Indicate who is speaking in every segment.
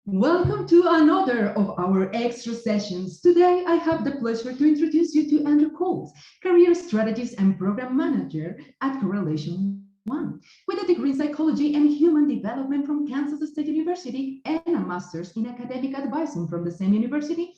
Speaker 1: Welcome to another of our extra sessions. Today, I have the pleasure to introduce you to Andrew Coles, Career Strategist and Program Manager at Correlation One, with a degree in Psychology and Human Development from Kansas State University and a Master's in Academic Advising from the same university.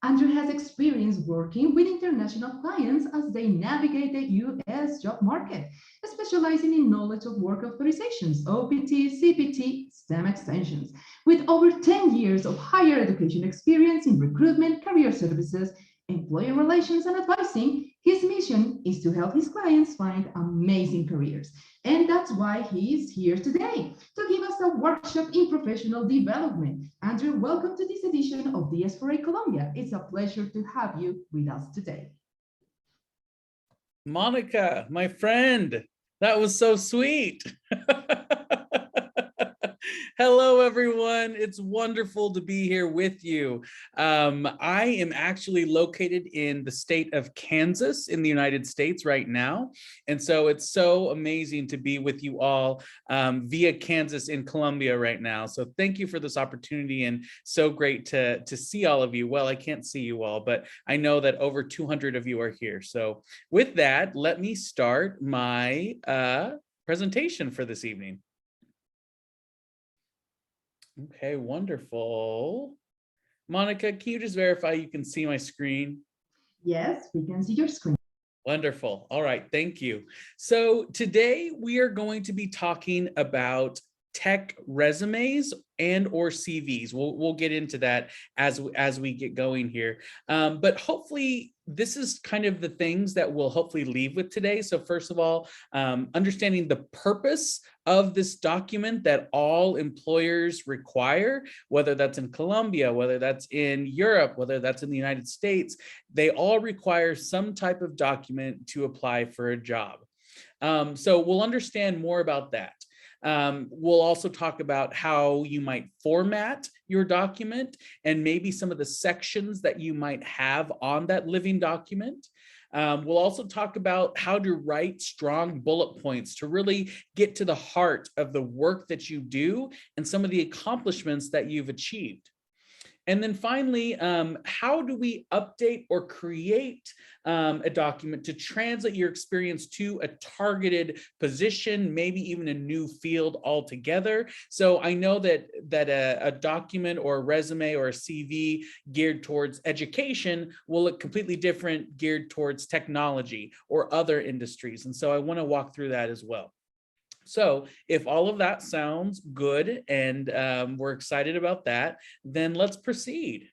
Speaker 1: Andrew has experience working with international clients as they navigate the US job market, specializing in knowledge of work authorizations, OPT, CPT, STEM extensions. With over 10 years of higher education experience in recruitment, career services, employee relations, and advising, his mission is to help his clients find amazing careers. And that's why he is here today to give us a workshop in professional development. Andrew, welcome to this edition of DS4A Colombia. It's a pleasure to have you with us today.
Speaker 2: Monica, my friend, that was so sweet. Hello, everyone. It's wonderful to be here with you. I am actually located in the state of Kansas in the United States right now. And so it's so amazing to be with you all via Kansas in Colombia right now. So thank you for this opportunity and so great to see all of you. Well, I can't see you all, but I know that over 200 of you are here. So with that, let me start my presentation for this evening. Okay, wonderful. Monica, can you just verify you can see my screen?
Speaker 1: Yes, we can see your screen.
Speaker 2: Wonderful. All right, thank you. So today we are going to be talking about tech resumes and or CVs. We'll get into that as we get going here. But hopefully this is kind of the things that we'll hopefully leave with today. So first of all, understanding the purpose of this document that all employers require, whether that's in Colombia, whether that's in Europe, whether that's in the United States, they all require some type of document to apply for a job. So we'll understand more about that. We'll also talk about how you might format your document and maybe some of the sections that you might have on that living document. We'll also talk about how to write strong bullet points to really get to the heart of the work that you do and some of the accomplishments that you've achieved. And then finally, how do we update or create a document to translate your experience to a targeted position, maybe even a new field altogether? So I know that a document or a resume or a CV geared towards education will look completely different geared towards technology or other industries. And so I want to walk through that as well. So if all of that sounds good and we're excited about that, then let's proceed.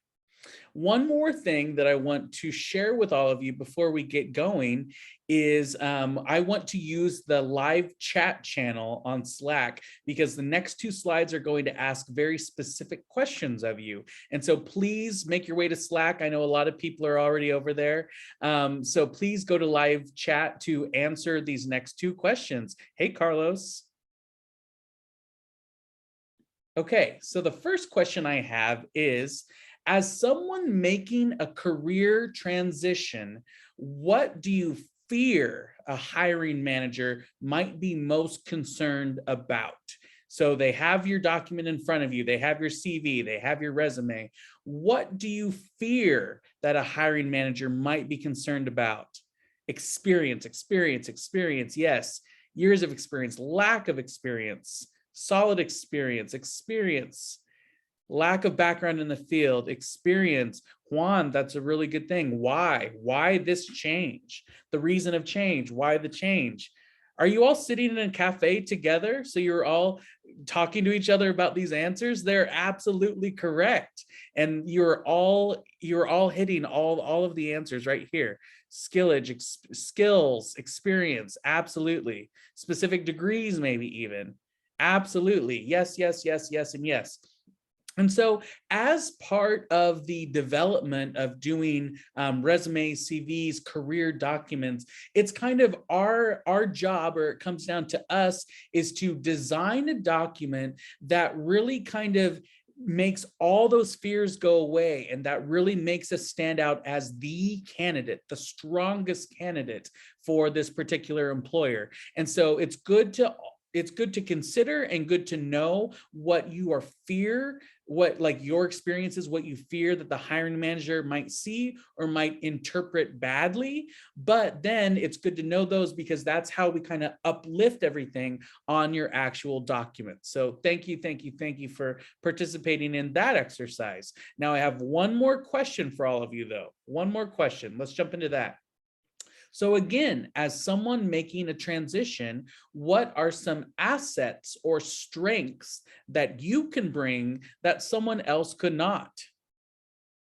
Speaker 2: One more thing that I want to share with all of you before we get going is I want to use the live chat channel on Slack because the next two slides are going to ask very specific questions of you. And so please make your way to Slack. I know a lot of people are already over there. So please go to live chat to answer these next two questions. Hey, Carlos. Okay, so the first question I have is, as someone making a career transition, what do you fear a hiring manager might be most concerned about? So they have your document in front of you, they have your CV, they have your resume. What do you fear that a hiring manager might be concerned about? Experience, experience, experience, yes. Years of experience, lack of experience, solid experience, experience. Lack of background in the field, experience. Juan, that's a really good thing. Why? Why this change? The reason of change, why the change? Are you all sitting in a cafe together? So you're all talking to each other about these answers? They're absolutely correct. And you're all hitting all of the answers right here. Skillage, skills, experience, absolutely. Specific degrees, maybe even. Absolutely. Yes, yes, yes, yes, and yes. And so as part of the development of doing resumes, CVs, career documents, it's kind of our job, or it comes down to us, is to design a document that really kind of makes all those fears go away and that really makes us stand out as the candidate, the strongest candidate for this particular employer. And so it's good to consider and good to know what your fear what like your experiences, what you fear that the hiring manager might see or might interpret badly. But then it's good to know those, because that's how we kind of uplift everything on your actual document. So thank you for participating in that exercise. Now I have one more question for all of you though. One more question. Let's jump into that. So again, as someone making a transition, what are some assets or strengths that you can bring that someone else could not?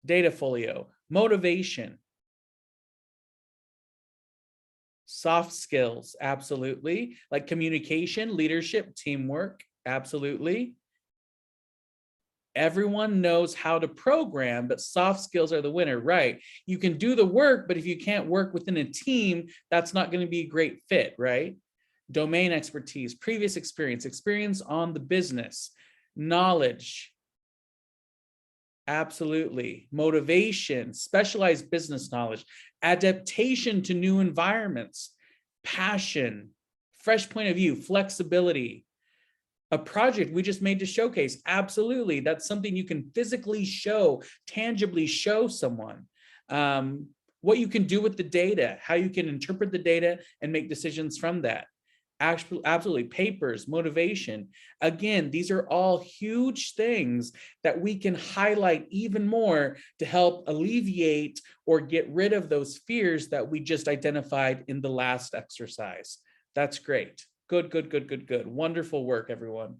Speaker 2: Datafolio, motivation, soft skills, absolutely. Like communication, leadership, teamwork, absolutely. Everyone knows how to program, but soft skills are the winner, right? You can do the work, but if you can't work within a team, that's not going to be a great fit, right? Domain expertise, previous experience, experience on the business, knowledge, absolutely. Motivation, specialized business knowledge, adaptation to new environments, passion, fresh point of view, flexibility. A project we just made to showcase, absolutely. That's something you can physically show, tangibly show someone. What you can do with the data, how you can interpret the data and make decisions from that. Absolutely. Papers, motivation. Again, these are all huge things that we can highlight even more to help alleviate or get rid of those fears that we just identified in the last exercise. That's great. Good. Wonderful work, everyone.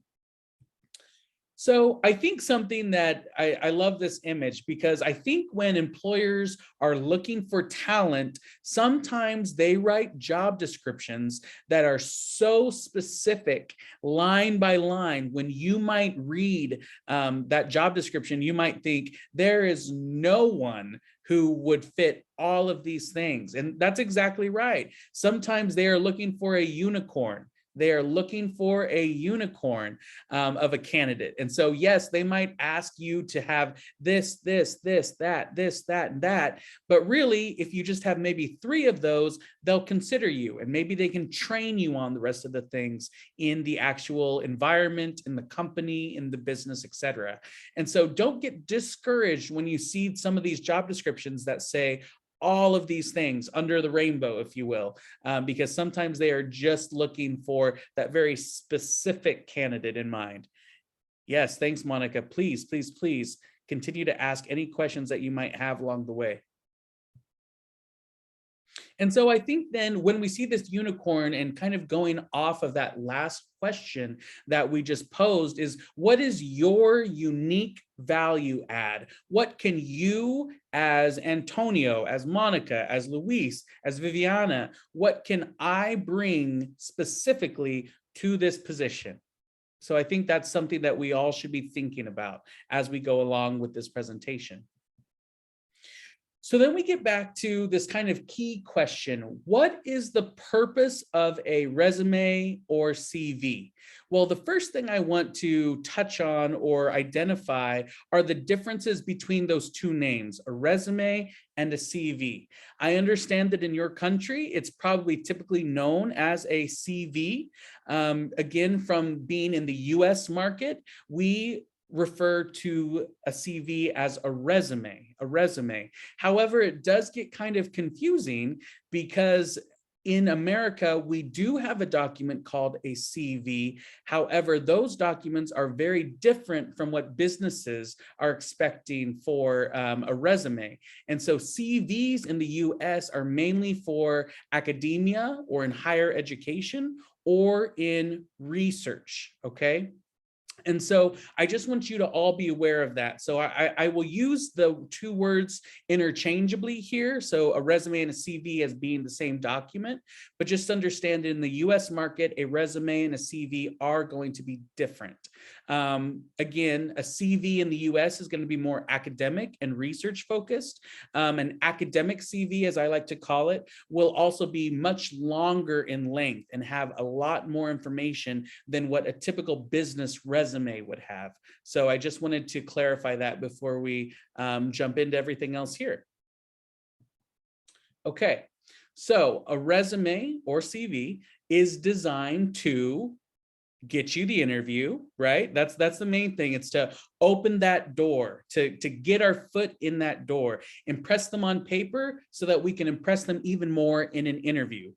Speaker 2: So I think something that I love this image, because I think when employers are looking for talent, sometimes they write job descriptions that are so specific, line by line. When you might read that job description, you might think there is no one who would fit all of these things. And that's exactly right. Sometimes they are looking for a unicorn. They are looking for a unicorn of a candidate. And so, yes, they might ask you to have this, that, and that. But really, if you just have maybe 3 of those, they'll consider you, and maybe they can train you on the rest of the things in the actual environment, in the company, in the business, etc. And so don't get discouraged when you see some of these job descriptions that say all of these things under the rainbow, if you will, because sometimes they are just looking for that very specific candidate in mind. Yes, thanks, Monica. Please continue to ask any questions that you might have along the way. And so I think then when we see this unicorn, and kind of going off of that last question that we just posed, is what is your unique value add? What can you, as Antonio, as Monica, as Luis, as Viviana, what can I bring specifically to this position? So I think that's something that we all should be thinking about as we go along with this presentation. So then we get back to this kind of key question. What is the purpose of a resume or CV? Well, the first thing I want to touch on or identify are the differences between those 2 names, a resume and a CV. I understand that in your country, it's probably typically known as a CV. Again, from being in the US market, we refer to a CV as a resume. However, it does get kind of confusing, because in America, we do have a document called a CV. However, those documents are very different from what businesses are expecting for a resume. And so CVs in the US are mainly for academia or in higher education or in research, okay? And so I just want you to all be aware of that. So I will use the 2 words interchangeably here. So a resume and a CV as being the same document, but just understand in the US market, a resume and a CV are going to be different. Again, a CV in the US is going to be more academic and research focused. An academic CV, as I like to call it, will also be much longer in length and have a lot more information than what a typical business resume would have. So I just wanted to clarify that before we jump into everything else here. Okay, so a resume or CV is designed to get you the interview, right? That's the main thing. It's to open that door, to get our foot in that door, impress them on paper so that we can impress them even more in an interview.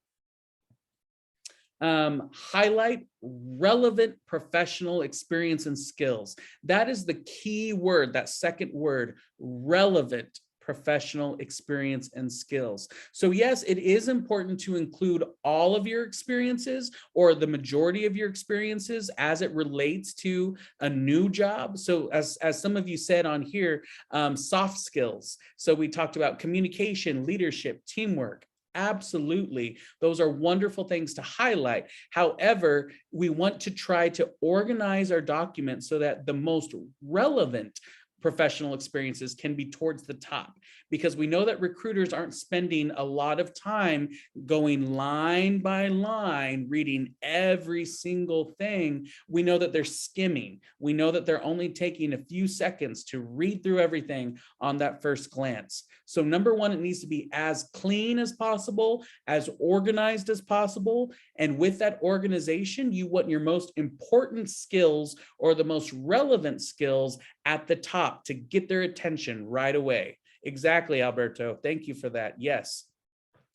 Speaker 2: Highlight relevant professional experience and skills. That is the key word, that second word, relevant professional experience and skills. So yes, it is important to include all of your experiences or the majority of your experiences as it relates to a new job. So as some of you said on here, soft skills. So we talked about communication, leadership, teamwork. Absolutely. Those are wonderful things to highlight. However, we want to try to organize our documents so that the most relevant professional experiences can be towards the top, because we know that recruiters aren't spending a lot of time going line by line, reading every single thing. We know that they're skimming. We know that they're only taking a few seconds to read through everything on that first glance. So number one, it needs to be as clean as possible, as organized as possible. And with that organization, you want your most important skills or the most relevant skills at the top to get their attention right away. Exactly, Alberto. Thank you for that. Yes.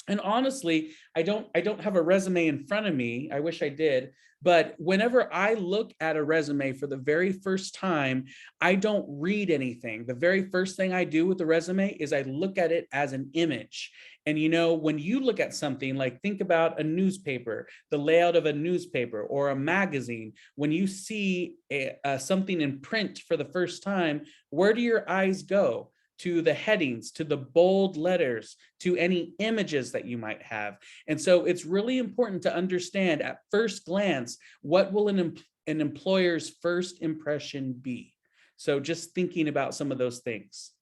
Speaker 2: And honestly, I don't have a resume in front of me. I wish I did. But whenever I look at a resume for the very first time, I don't read anything. The very first thing I do with the resume is I look at it as an image. And you know, when you look at something, like think about a newspaper, the layout of a newspaper or a magazine, when you see something in print for the first time, where do your eyes go? To the headings, to the bold letters, to any images that you might have. And so it's really important to understand at first glance, what will an employer's first impression be? So just thinking about some of those things.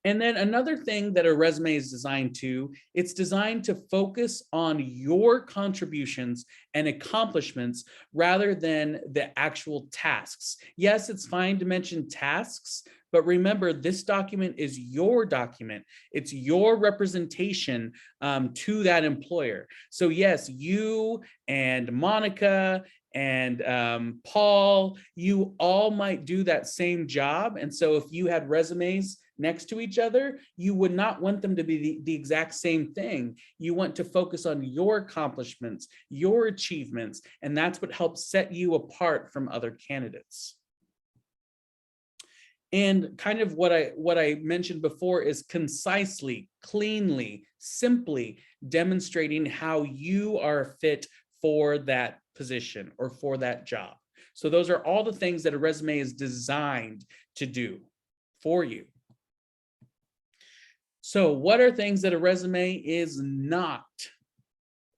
Speaker 2: And then another thing that a resume is designed to, it's designed to focus on your contributions and accomplishments rather than the actual tasks. Yes, it's fine to mention tasks, but remember, this document is your document. It's your representation to that employer. So yes, you and Monica and Paul, you all might do that same job. And so if you had resumes next to each other, you would not want them to be the exact same thing. You want to focus on your accomplishments, your achievements, and that's what helps set you apart from other candidates. And kind of what I mentioned before is concisely, cleanly, simply demonstrating how you are a fit for that position or for that job. So those are all the things that a resume is designed to do for you. So what are things that a resume is not?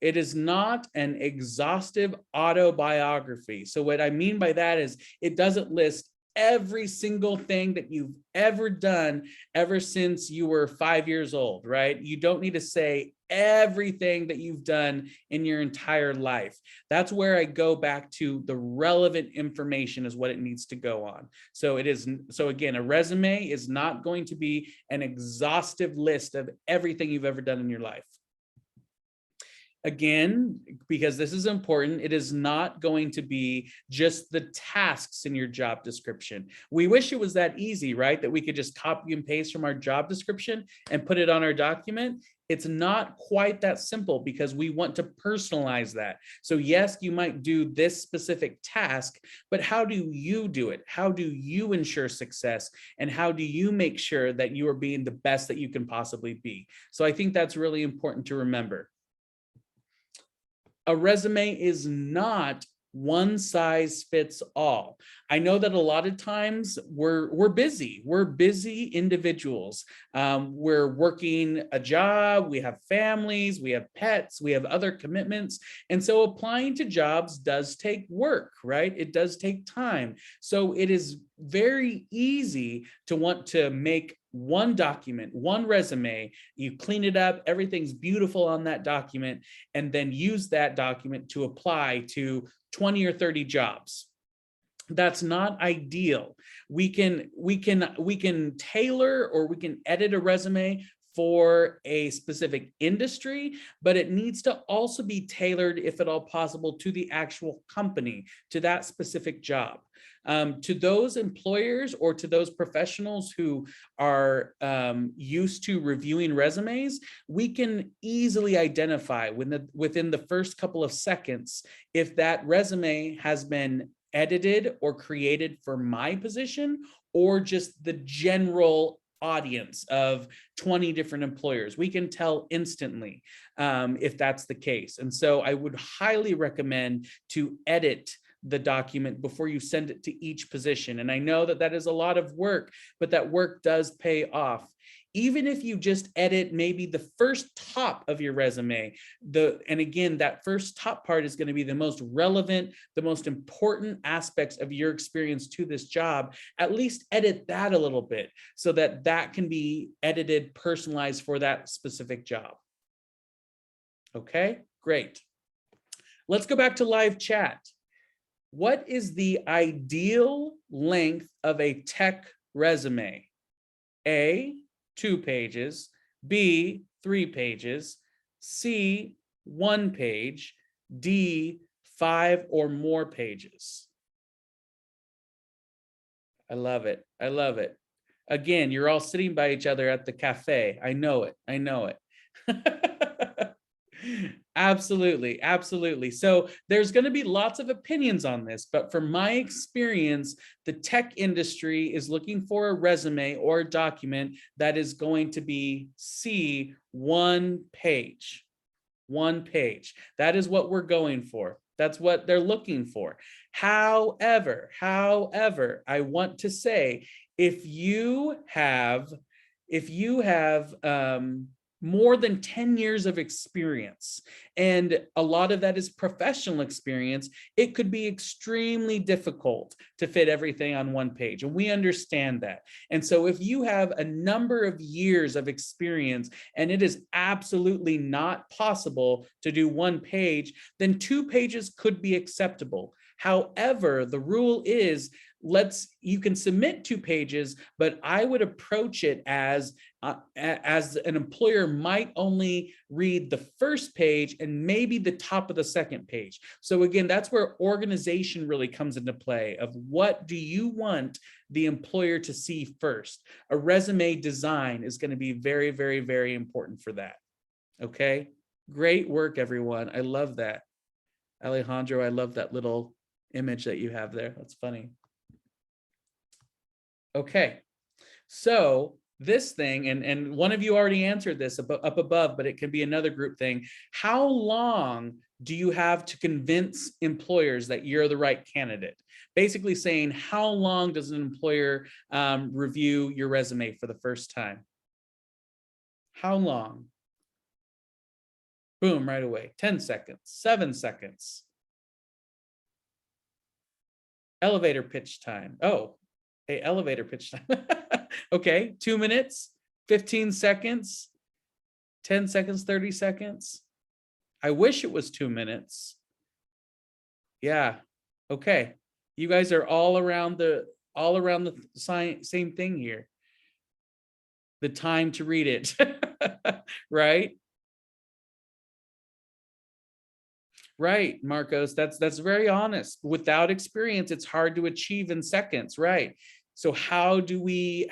Speaker 2: It is not an exhaustive autobiography. So what I mean by that is it doesn't list every single thing that you've ever done ever since you were 5 years old, right? You don't need to say everything that you've done in your entire life. That's where I go back to the relevant information is what it needs to go on. So again, a resume is not going to be an exhaustive list of everything you've ever done in your life. Again, because this is important, it is not going to be just the tasks in your job description. We wish it was that easy, right? That we could just copy and paste from our job description and put it on our document. It's not quite that simple because we want to personalize that. So yes, you might do this specific task, but how do you do it? How do you ensure success? And how do you make sure that you are being the best that you can possibly be? So I think that's really important to remember. A resume is not one size fits all. I know that a lot of times we're busy individuals. We're working a job, we have families, we have pets, we have other commitments. And so applying to jobs does take work, right? It does take time. So it is very easy to want to make one document, one resume, you clean it up, everything's beautiful on that document, and then use that document to apply to 20 or 30 jobs. That's not ideal. We can tailor or we can edit a resume for a specific industry, but it needs to also be tailored, if at all possible, to the actual company, to that specific job. To those employers or to those professionals who are used to reviewing resumes, we can easily identify within the first couple of seconds if that resume has been edited or created for my position or just the general audience of 20 different employers. We can tell instantly if that's the case. And so I would highly recommend to edit the document before you send it to each position. And I know that that is a lot of work, but that work does pay off. Even if you just edit maybe the first top of your resume, and again, that first top part is going to be the most relevant, the most important aspects of your experience to this job, at least edit that a little bit so that that can be edited, personalized for that specific job. Okay, great. Let's go back to live chat. What is the ideal length of a tech resume? A, 2 pages, B, 3 pages, C, 1 page, D, 5 or more pages. I love it. I love it. Again, you're all sitting by each other at the cafe. I know it. I know it. Absolutely, absolutely. So there's going to be lots of opinions on this, but from my experience, the tech industry is looking for a resume or a document that is going to be C, 1 page. 1 page. That is what we're going for. That's what they're looking for. However, I want to say, if you have more than 10 years of experience, and a lot of that is professional experience, it could be extremely difficult to fit everything on 1 page. And we understand that. And so if you have a number of years of experience and it is absolutely not possible to do 1 page, then 2 pages could be acceptable. However, the rule is, you can submit 2 pages, but I would approach it as an employer might only read the first page and maybe the top of the second page. So again, that's where organization really comes into play of what do you want the employer to see first. A resume design is going to be very, very, very important for that. Okay, great work, everyone. I love that. Alejandro, I love that little image that you have there. That's funny. Okay, so this thing, and one of you already answered this up above, but it can be another group thing. How long do you have to convince employers that you're the right candidate? Basically saying, how long does an employer review your resume for the first time? How long? Boom, right away. 10 seconds, 7 seconds. Elevator pitch time. Oh, hey, elevator pitch time. Okay, 2 minutes, 15 seconds, 10 seconds, 30 seconds. I wish it was 2 minutes. Yeah, okay. You guys are all around the same thing here. The time to read it, right? Right, Marcos, that's very honest. Without experience, it's hard to achieve in seconds, right? So how do we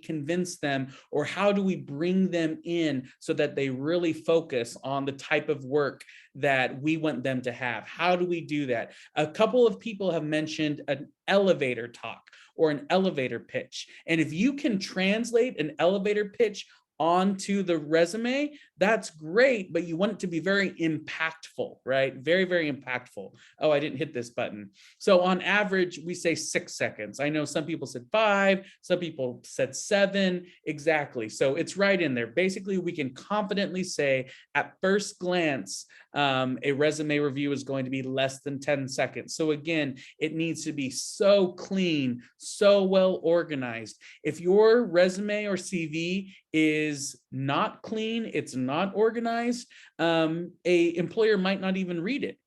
Speaker 2: convince them, or how do we bring them in so that they really focus on the type of work that we want them to have? How do we do that? A couple of people have mentioned an elevator talk or an elevator pitch. And if you can translate an elevator pitch onto the resume, that's great, but you want it to be very impactful, right? Very, very impactful. Oh, I didn't hit this button. So on average, we say 6 seconds. I know some people said 5, some people said 7, exactly. So it's right in there. Basically, we can confidently say at first glance, a resume review is going to be less than 10 seconds. So again, it needs to be so clean, so well organized. If your resume or CV is not clean, it's not organized, a employer might not even read it.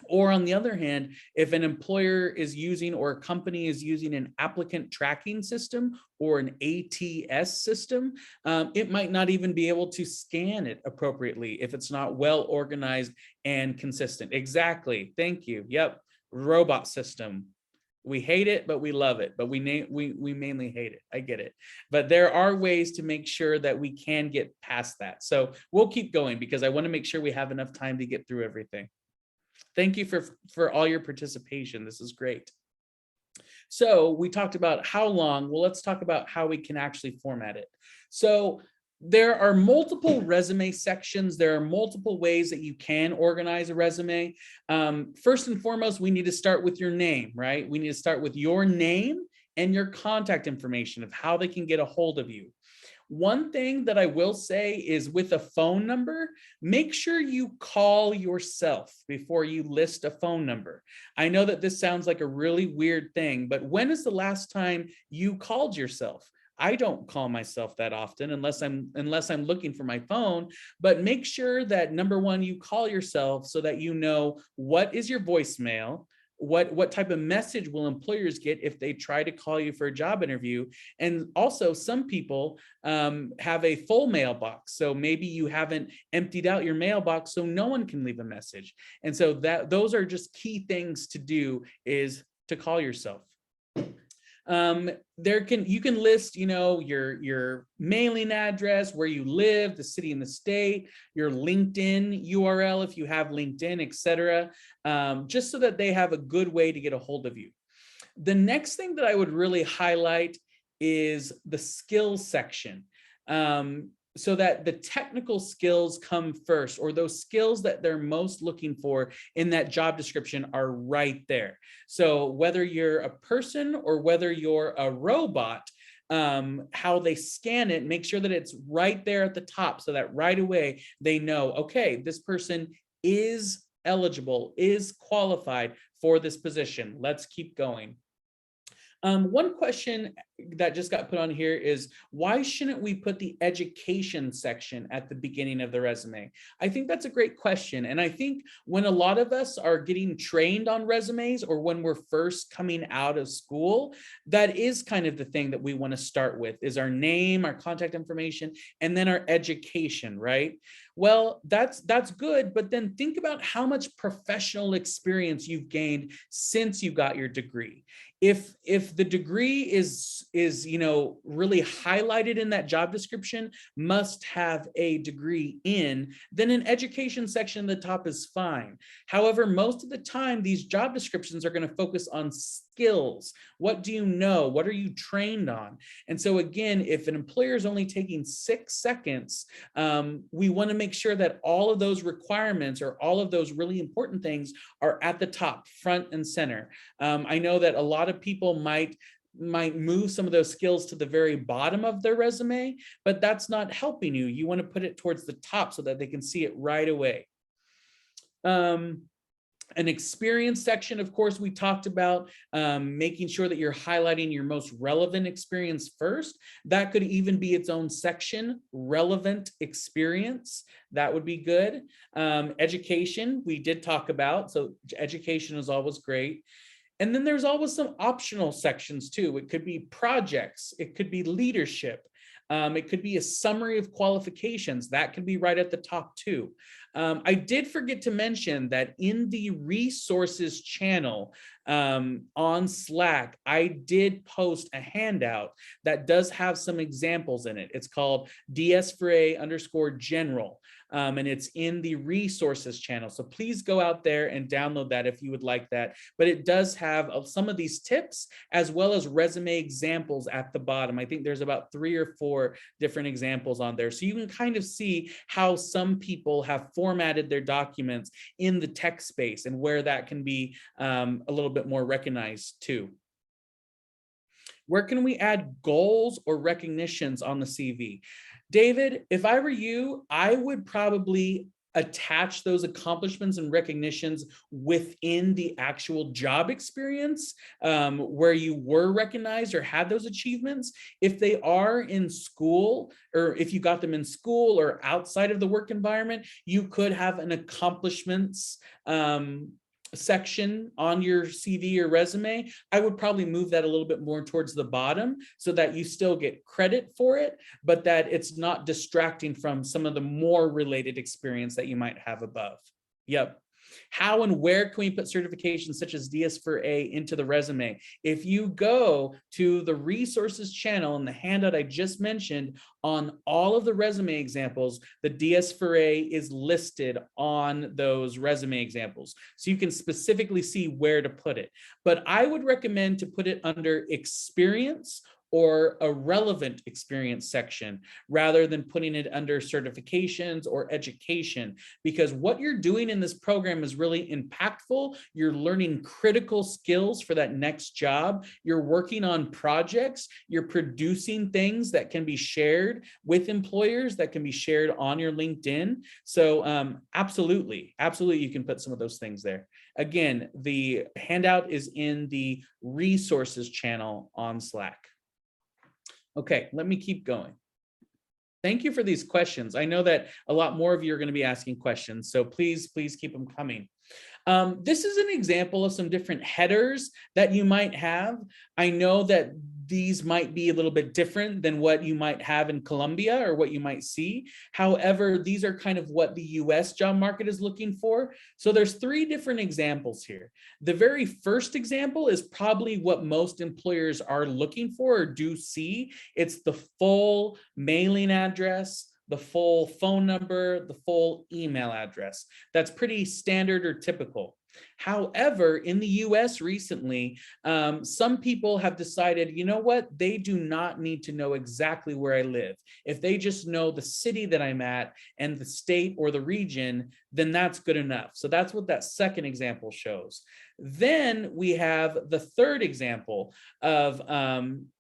Speaker 2: Or on the other hand, if an employer is using or a company is using an applicant tracking system or an ATS system, it might not even be able to scan it appropriately if it's not well organized and consistent. Exactly. Thank you. Yep. Robot system. We hate it, but we love it. But we mainly hate it. I get it. But there are ways to make sure that we can get past that. So we'll keep going because I want to make sure we have enough time to get through everything. Thank you for all your participation. This is great. So we talked about how long. Well, let's talk about how we can actually format it. So there are multiple resume sections. There are multiple ways that you can organize a resume. First and foremost, we need to start with your name, right? We need to start with your name and your contact information of how they can get a hold of you. One thing that I will say is with a phone number, make sure you call yourself before you list a phone number. I know that this sounds like a really weird thing, but when is the last time you called yourself? I don't call myself that often unless I'm looking for my phone, but make sure that number one, you call yourself so that you know what is your voicemail, what type of message will employers get if they try to call you for a job interview. And also some people have a full mailbox, so maybe you haven't emptied out your mailbox so no one can leave a message. And so those are just key things to do, is to call yourself. You can list, your mailing address, where you live, the city and the state, your LinkedIn URL if you have LinkedIn, etc., just so that they have a good way to get a hold of you. The next thing that I would really highlight is the skills section. So that the technical skills come first, or those skills that they're most looking for in that job description are right there. So whether you're a person or whether you're a robot, how they scan it, make sure that it's right there at the top so that right away they know, okay, this person is eligible, is qualified for this position. Let's keep going. One question that just got put on here is, why shouldn't we put the education section at the beginning of the resume? I think that's a great question. And I think when a lot of us are getting trained on resumes, or when we're first coming out of school, that is kind of the thing that we want to start with, is our name, our contact information, and then our education, right? Well, that's good, but then think about how much professional experience you've gained since you got your degree. If the degree is really highlighted in that job description, must have a degree in, then an education section at the top is fine. However, most of the time, these job descriptions are going to focus on skills. What do you know? What are you trained on? And so again, if an employer is only taking 6 seconds, we want to make sure that all of those requirements, or all of those really important things, are at the top, front and center. I know that a lot of people might move some of those skills to the very bottom of their resume, but that's not helping you. You want to put it towards the top so that they can see it right away. An experience section, of course, we talked about making sure that you're highlighting your most relevant experience first. That could even be its own section, relevant experience. That would be good. Education, we did talk about, so education is always great. And then there's always some optional sections too. It could be projects, it could be leadership, it could be a summary of qualifications. That could be right at the top too. I did forget to mention that in the resources channel on Slack, I did post a handout that does have some examples in it. It's called DS4A_general. And it's in the resources channel. So please go out there and download that if you would like that. But it does have some of these tips as well as resume examples at the bottom. I think there's about 3 or 4 different examples on there. So you can kind of see how some people have formatted their documents in the tech space and where that can be a little bit more recognized too. Where can we add goals or recognitions on the CV? David, if I were you, I would probably attach those accomplishments and recognitions within the actual job experience where you were recognized or had those achievements. If they are in school, or if you got them in school or outside of the work environment, you could have an accomplishments section on your CV or resume, I would probably move that a little bit more towards the bottom so that you still get credit for it, but that it's not distracting from some of the more related experience that you might have above. Yep. How and where can we put certifications such as DS4A into the resume? If you go to the resources channel in the handout I just mentioned, on all of the resume examples, the DS4A is listed on those resume examples. So you can specifically see where to put it. But I would recommend to put it under experience or a relevant experience section rather than putting it under certifications or education, because what you're doing in this program is really impactful. You're learning critical skills for that next job. You're working on projects. You're producing things that can be shared with employers, that can be shared on your LinkedIn. So absolutely, you can put some of those things there. Again, the handout is in the resources channel on Slack. Okay, let me keep going. Thank you for these questions. I know that a lot more of you are going to be asking questions, so please keep them coming. This is an example of some different headers that you might have. I know that these might be a little bit different than what you might have in Colombia or what you might see. However, these are kind of what the US job market is looking for. So there's 3 different examples here. The very first example is probably what most employers are looking for or do see. It's the full mailing address, the full phone number, the full email address. That's pretty standard or typical. However, in the US recently, some people have decided, you know what, they do not need to know exactly where I live. If they just know the city that I'm at and the state or the region, then that's good enough. So that's what that second example shows. Then we have the third example of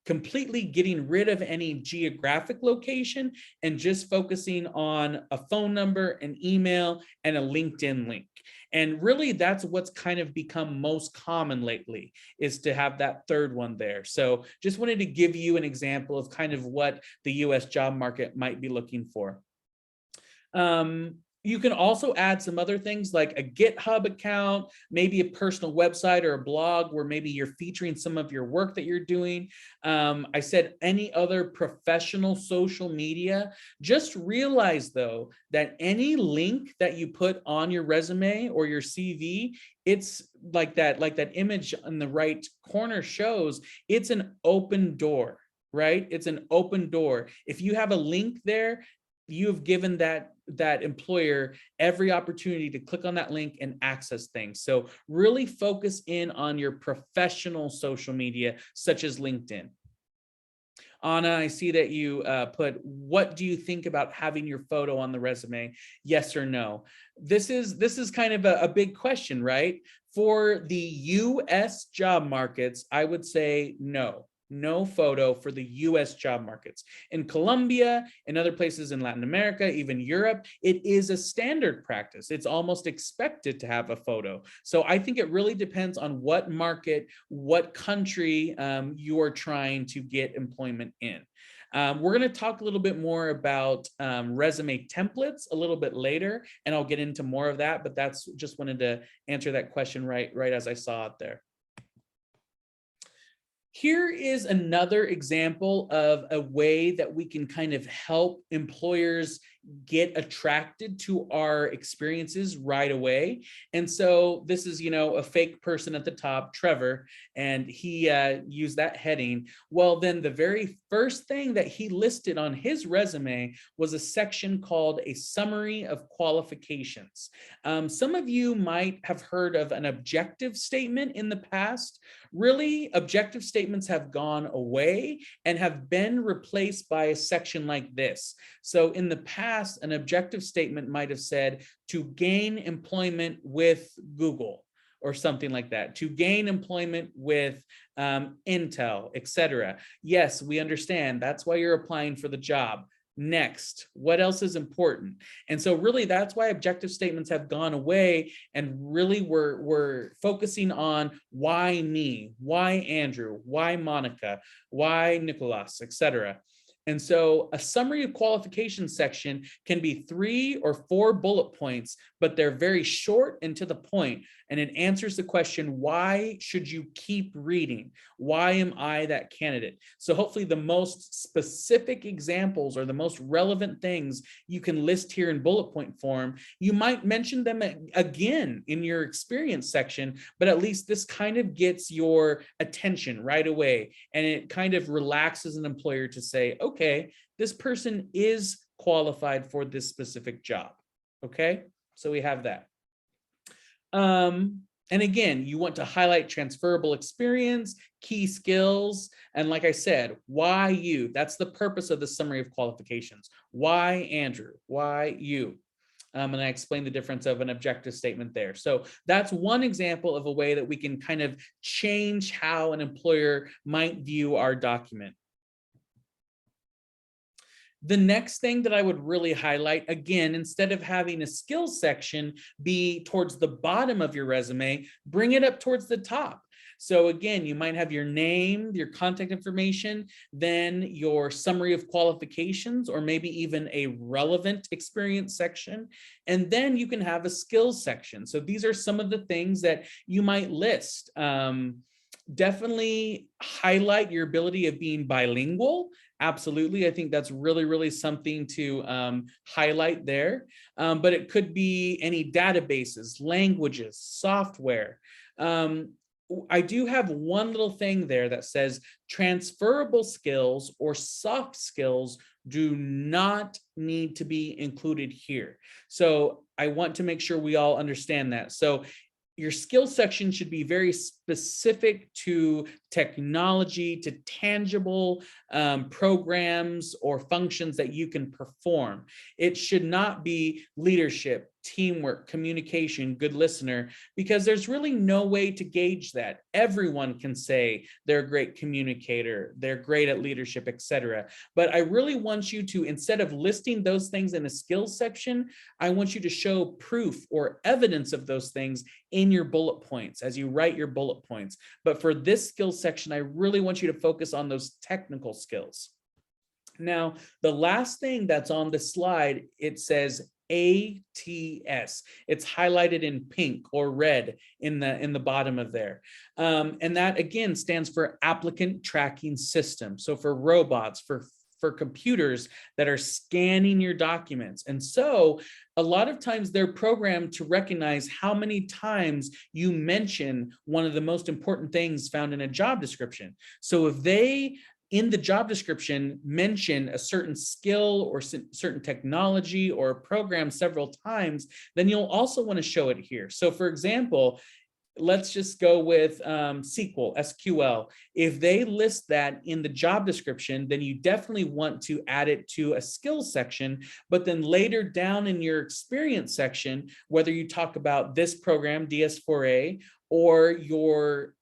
Speaker 2: completely getting rid of any geographic location and just focusing on a phone number, an email, and a LinkedIn link. And really, that's what's kind of become most common lately, is to have that third one there. So just wanted to give you an example of kind of what the US job market might be looking for. You can also add some other things like a GitHub account, maybe a personal website or a blog where maybe you're featuring some of your work that you're doing. I said any other professional social media. Just realize though, that any link that you put on your resume or your CV, it's like that image in the right corner shows, it's an open door, right? It's an open door. If you have a link there, you've given that employer every opportunity to click on that link and access things. So really focus in on your professional social media, such as LinkedIn. Anna, I see that you put, what do you think about having your photo on the resume? Yes or no? This is kind of a big question, right? For the US job markets, I would say no. No photo for the US job markets. In Colombia and other places in Latin America, even Europe, it is a standard practice. It's almost expected to have a photo. So I think it really depends on what market, what country you are trying to get employment in. We're going to talk a little bit more about resume templates a little bit later, and I'll get into more of that, but that's just wanted to answer that question right as I saw it there. Here is another example of a way that we can kind of help employers get attracted to our experiences right away. And so this is, a fake person at the top, Trevor, and he used that heading. Well, then the very first thing that he listed on his resume was a section called a summary of qualifications. Some of you might have heard of an objective statement in the past. Really, objective statements have gone away and have been replaced by a section like this. So in the past, an objective statement might have said to gain employment with Google or something like that, to gain employment with Intel, etc. Yes, we understand. That's why you're applying for the job. Next, what else is important? And so really that's why objective statements have gone away, and really we're focusing on why me, why Andrew, why Monica, why Nicholas, etc. And so a summary of qualifications section can be 3 or 4 bullet points, but they're very short and to the point. And it answers the question, why should you keep reading? Why am I that candidate? So hopefully the most specific examples or the most relevant things you can list here in bullet point form. You might mention them again in your experience section, but at least this kind of gets your attention right away. And it kind of relaxes an employer to say, okay, this person is qualified for this specific job. Okay, so we have that. And again, you want to highlight transferable experience, key skills, and like I said, why you? That's the purpose of the summary of qualifications. Why Andrew? Why you? And I explained the difference of an objective statement there. So that's one example of a way that we can kind of change how an employer might view our document. The next thing that I would really highlight, again, instead of having a skills section be towards the bottom of your resume, bring it up towards the top. So again, you might have your name, your contact information, then your summary of qualifications, or maybe even a relevant experience section. And then you can have a skills section. So these are some of the things that you might list. Definitely highlight your ability of being bilingual. Absolutely. I think that's really, really something to highlight there. But it could be any databases, languages, software. I do have one little thing there that says transferable skills or soft skills do not need to be included here. So I want to make sure we all understand that. So your skills section should be very specific to technology, to tangible programs or functions that you can perform. It should not be leadership, teamwork, communication, good listener, because there's really no way to gauge that. Everyone can say they're a great communicator, they're great at leadership, etc. But I really want you to, instead of listing those things in a skills section, I want you to show proof or evidence of those things in your bullet points as you write your bullet points. But for this skills section, I really want you to focus on those technical skills. Now, the last thing that's on the slide, it says ATS. It's highlighted in pink or red in the bottom of there. And that again stands for applicant tracking system. So for robots, for computers that are scanning your documents. And so a lot of times they're programmed to recognize how many times you mention one of the most important things found in a job description. So if they in the job description mention a certain skill or certain technology or program several times, then you'll also want to show it here. So for example, let's just go with SQL. If they list that in the job description, then you definitely want to add it to a skills section. But then later down in your experience section, whether you talk about this program, DS4A, or your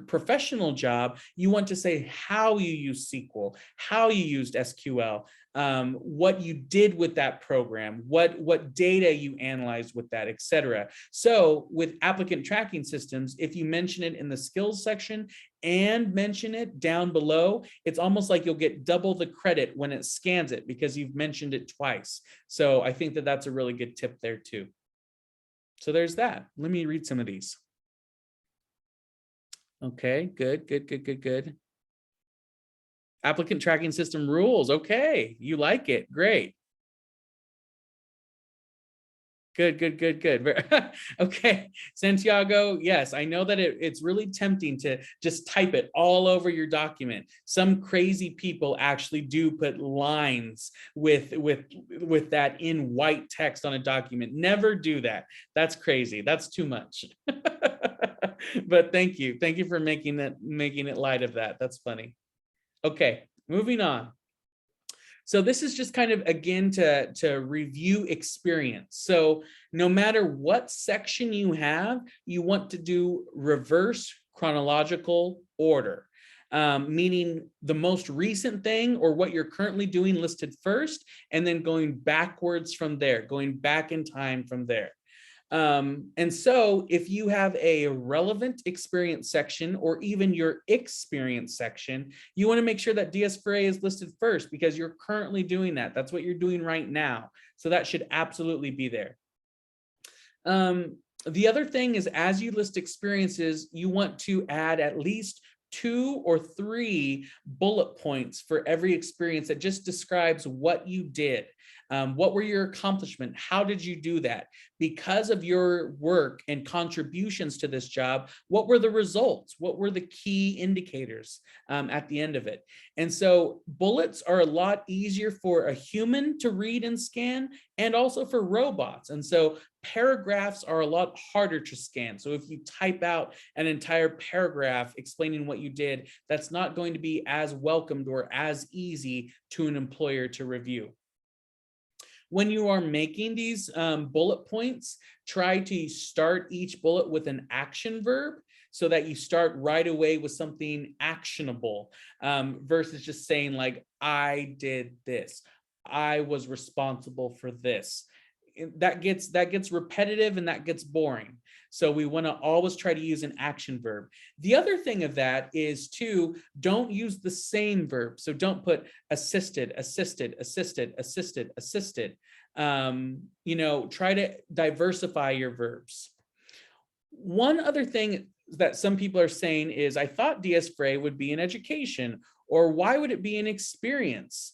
Speaker 2: professional job, you want to say how you use SQL, how you used SQL, what you did with that program, what data you analyzed with that, etc. So with applicant tracking systems, if you mention it in the skills section and mention it down below, it's almost like you'll get double the credit when it scans it because you've mentioned it twice. So I think that that's a really good tip there too. So there's that. Let me read some of these. Okay, good. Applicant tracking system rules. Okay, you like it. Great. Good. Okay, Santiago, yes, I know that it's really tempting to just type it all over your document. Some crazy people actually do put lines with that in white text on a document. Never do that. That's crazy. That's too much. But thank you for making it light of that. That's funny. Okay, moving on. So this is just kind of, again, to review experience. So no matter what section you have, you want to do reverse chronological order, meaning the most recent thing or what you're currently doing listed first, and then going backwards from there, going back in time from there. And so if you have a relevant experience section or even your experience section, you want to make sure that DS4A is listed first because you're currently doing that. That's what you're doing right now. So that should absolutely be there. The other thing is, as you list experiences, you want to add at least 2 or 3 bullet points for every experience that just describes what you did. What were your accomplishments? How did you do that? Because of your work and contributions to this job, what were the results? What were the key indicators at the end of it? And so bullets are a lot easier for a human to read and scan, and also for robots. And so paragraphs are a lot harder to scan. So if you type out an entire paragraph explaining what you did, that's not going to be as welcomed or as easy to an employer to review. When you are making these bullet points, try to start each bullet with an action verb so that you start right away with something actionable versus just saying like, I did this, I was responsible for this. That gets repetitive and that gets boring. So we want to always try to use an action verb. The other thing of that is to don't use the same verb. So don't put assisted, assisted, assisted, assisted, assisted. Try to diversify your verbs. One other thing that some people are saying is, I thought DS4A would be an education, or why would it be an experience?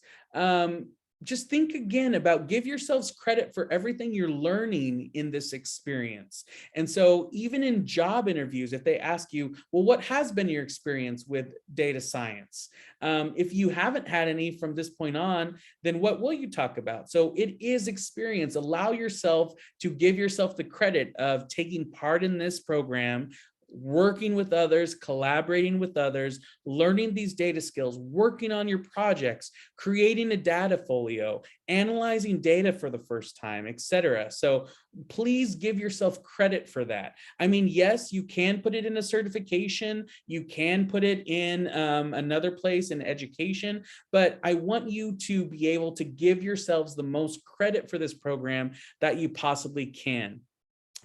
Speaker 2: Just think again about, give yourselves credit for everything you're learning in this experience. And so even in job interviews, if they ask you, well, what has been your experience with data science? If you haven't had any from this point on, then what will you talk about? So it is experience. Allow yourself to give yourself the credit of taking part in this program, working with others, collaborating with others, learning these data skills, working on your projects, creating a data folio, analyzing data for the first time, etc. So please give yourself credit for that. I mean, yes, you can put it in a certification, you can put it in another place in education, but I want you to be able to give yourselves the most credit for this program that you possibly can.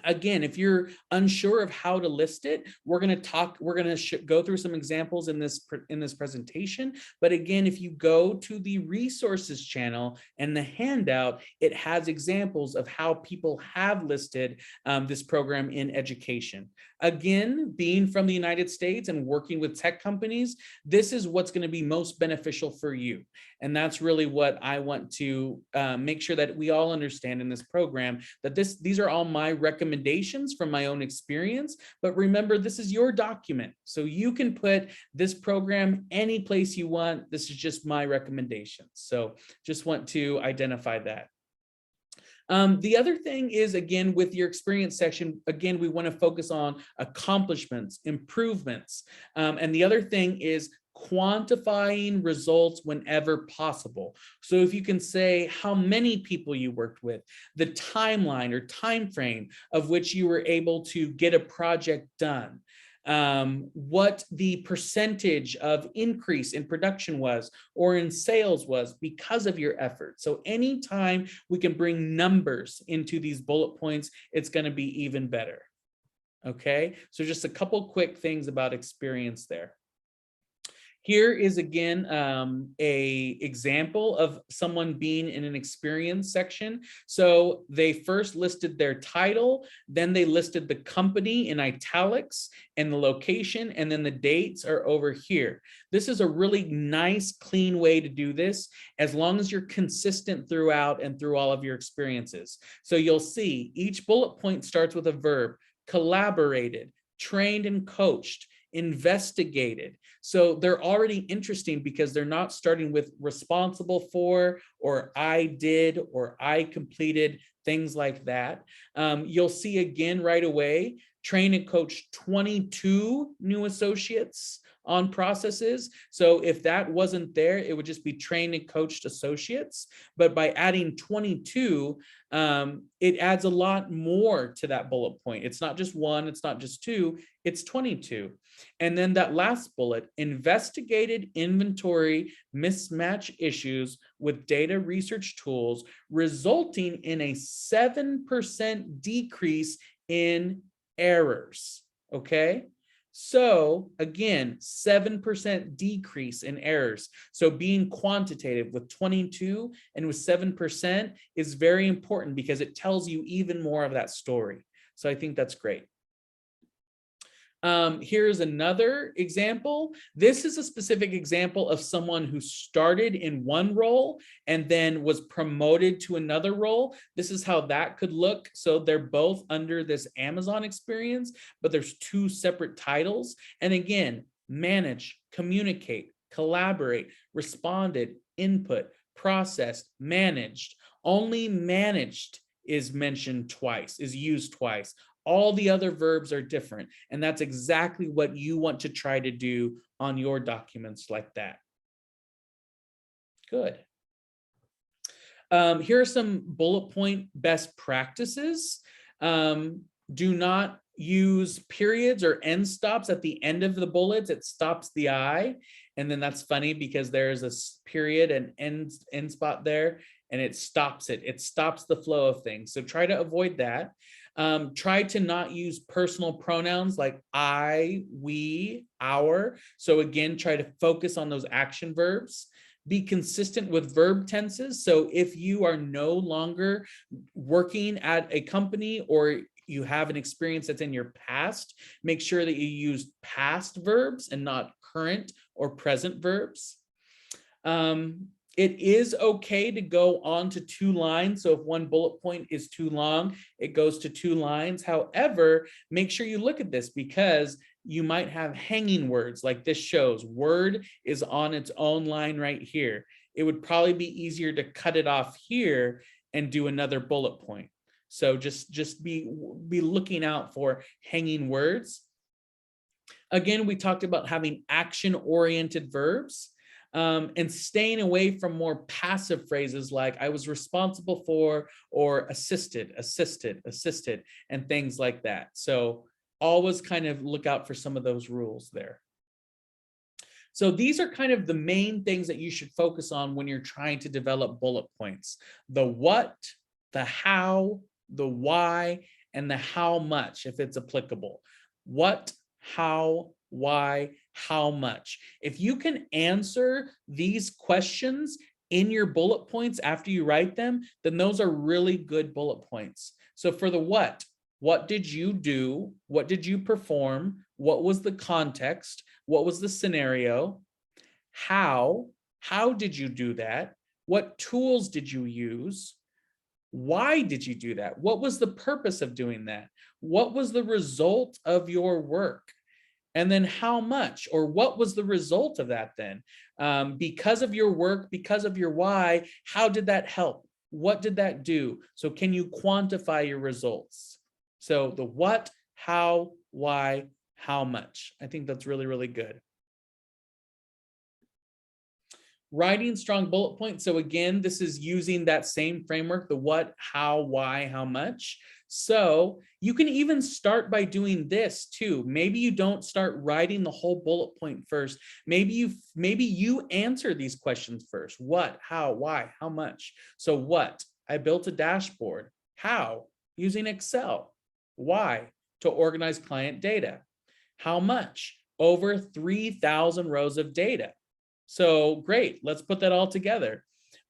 Speaker 2: Again, if you're unsure of how to list it, we're going to go through some examples in this presentation. But again, if you go to the resources channel and the handout, it has examples of how people have listed this program in education. Again, being from the United States and working with tech companies, this is what's going to be most beneficial for you. And that's really what I want to make sure that we all understand in this program, that these are all my recommendations from my own experience. But remember, this is your document. So you can put this program any place you want. This is just my recommendations. So just want to identify that. The other thing is, again, with your experience section, again, we want to focus on accomplishments, improvements. And the other thing is quantifying results whenever possible. So if you can say how many people you worked with, the timeline or time frame of which you were able to get a project done, what the percentage of increase in production was or in sales was because of your effort. So anytime we can bring numbers into these bullet points, it's going to be even better. Okay, so just a couple quick things about experience there. Here is again a example of someone being in an experience section. So they first listed their title, then they listed the company in italics and the location, and then the dates are over here. This is a really nice, clean way to do this, as long as you're consistent throughout and through all of your experiences. So you'll see each bullet point starts with a verb: collaborated, trained and coached, investigated. So they're already interesting because they're not starting with responsible for, or I did, or I completed, things like that. You'll see again right away, train and coach 22 new associates on processes. So if that wasn't there, it would just be trained and coached associates. But by adding 22, it adds a lot more to that bullet point. It's not just one, it's not just two, it's 22. And then that last bullet, investigated inventory mismatch issues with data research tools, resulting in a 7% decrease in errors. Okay. So again, 7% decrease in errors. So being quantitative with 22 and with 7% is very important because it tells you even more of that story. So I think that's great. Here's another example. This is a specific example of someone who started in one role and then was promoted to another role. This is how that could look. So they're both under this Amazon experience, but there's two separate titles. And again, manage, communicate, collaborate, responded, input, processed, managed. Only managed is mentioned twice, is used twice. All the other verbs are different. And that's exactly what you want to try to do on your documents like that. Good. Here are some bullet point best practices. Do not use periods or end stops at the end of the bullets. It stops the eye. And then that's funny because there's a period and end spot there, and it stops it. It stops the flow of things. So try to avoid that. Try to not use personal pronouns like I, we, our. So again, try to focus on those action verbs. Be consistent with verb tenses. So if you are no longer working at a company or you have an experience that's in your past, make sure that you use past verbs and not current or present verbs. It is okay to go on to 2 lines. So if one bullet point is too long, it goes to 2 lines. However, make sure you look at this because you might have hanging words like this shows. Word is on its own line right here. It would probably be easier to cut it off here and do another bullet point. So just be looking out for hanging words. Again, we talked about having action-oriented verbs. And staying away from more passive phrases like I was responsible for, or assisted, and things like that. So always kind of look out for some of those rules there. So these are kind of the main things that you should focus on when you're trying to develop bullet points: the what, the how, the why, and the how much, if it's applicable. What, how, why, how much. If you can answer these questions in your bullet points after you write them, then those are really good bullet points. So for the what did you do? What did you perform? What was the context? What was the scenario? How did you do that? What tools did you use? Why did you do that? What was the purpose of doing that? What was the result of your work? And then how much, or what was the result of that then? Because of your work, because of your why, how did that help? What did that do? So can you quantify your results? So the what, how, why, how much. I think that's really, really good. Writing strong bullet points. So again, this is using that same framework, the what, how, why, how much. So you can even start by doing this too. Maybe you don't start writing the whole bullet point first. Maybe you answer these questions first. What, how, why, how much? So what? I built a dashboard. How? Using Excel. Why? To organize client data. How much? Over 3,000 rows of data. So great, let's put that all together.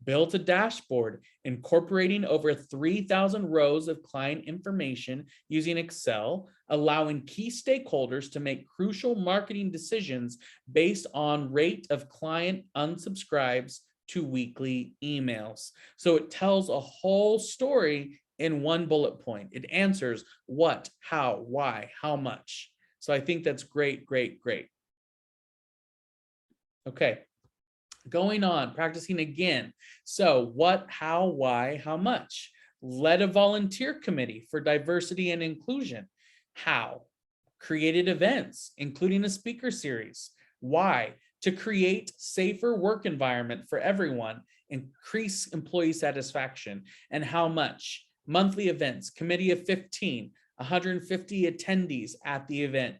Speaker 2: Built a dashboard incorporating over 3,000 rows of client information using Excel, allowing key stakeholders to make crucial marketing decisions based on rate of client unsubscribes to weekly emails. So it tells a whole story in one bullet point. It answers what, how, why, how much. So I think that's great, great, great. Okay, going on, practicing again. So what, how, why, how much? Led a volunteer committee for diversity and inclusion. How? Created events, including a speaker series. Why? To create safer work environment for everyone, increase employee satisfaction. And how much? Monthly events, committee of 15, 150 attendees at the event.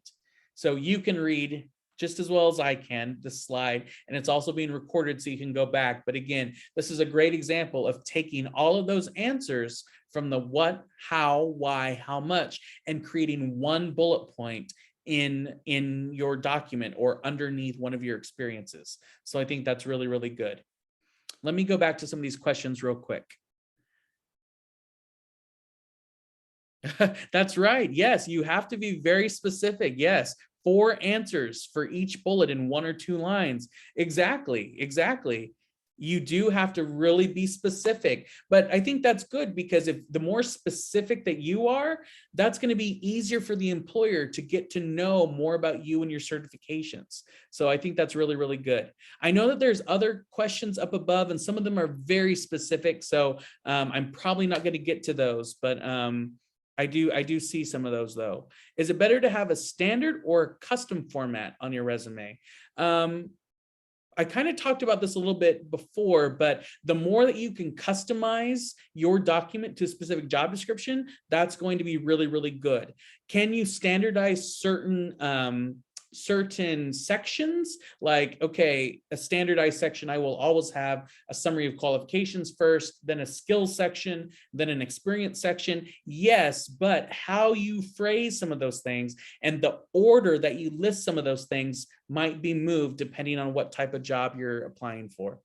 Speaker 2: So you can read just as well as I can the slide, and it's also being recorded so you can go back. But again, this is a great example of taking all of those answers from the what, how, why, how much, and creating one bullet point in your document or underneath one of your experiences. So I think that's really, really good. Let me go back to some of these questions real quick. That's right. Yes, you have to be very specific. Yes, 4 answers for each bullet in 1 or 2 lines. Exactly, exactly. You do have to really be specific, but I think that's good because if the more specific that you are, that's going to be easier for the employer to get to know more about you and your certifications. So I think that's really, really good. I know that there's other questions up above and some of them are very specific. So I'm probably not going to get to those, but I do see some of those though. Is it better to have a standard or a custom format on your resume? I kind of talked about this a little bit before, but the more that you can customize your document to a specific job description, that's going to be really, really good. Can you standardize certain sections? Like, okay, a standardized section, I will always have a summary of qualifications first, then a skills section, then an experience section. Yes, but how you phrase some of those things and the order that you list some of those things might be moved depending on what type of job you're applying for.